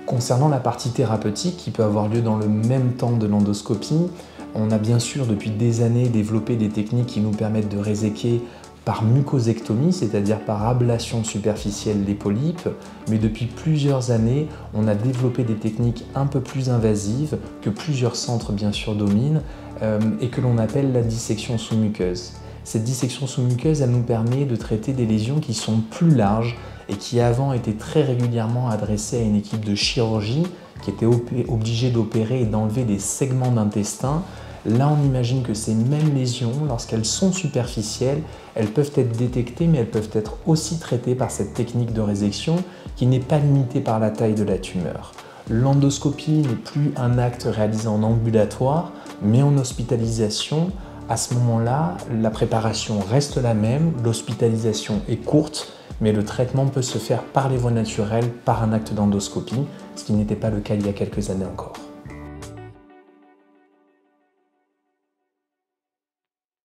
Concernant la partie thérapeutique qui peut avoir lieu dans le même temps de l'endoscopie, on a bien sûr depuis des années développé des techniques qui nous permettent de réséquer par mucosectomie, c'est-à-dire par ablation superficielle des polypes, mais depuis plusieurs années, on a développé des techniques un peu plus invasives que plusieurs centres bien sûr dominent et que l'on appelle la dissection sous muqueuse. Cette dissection sous muqueuse, elle nous permet de traiter des lésions qui sont plus larges et qui avant étaient très régulièrement adressées à une équipe de chirurgie qui était obligée d'opérer et d'enlever des segments d'intestin. Là, on imagine que ces mêmes lésions, lorsqu'elles sont superficielles, elles peuvent être détectées, mais elles peuvent être aussi traitées par cette technique de résection qui n'est pas limitée par la taille de la tumeur. L'endoscopie n'est plus un acte réalisé en ambulatoire, mais en hospitalisation. À ce moment-là, la préparation reste la même, l'hospitalisation est courte, mais le traitement peut se faire par les voies naturelles, par un acte d'endoscopie, ce qui n'était pas le cas il y a quelques années encore.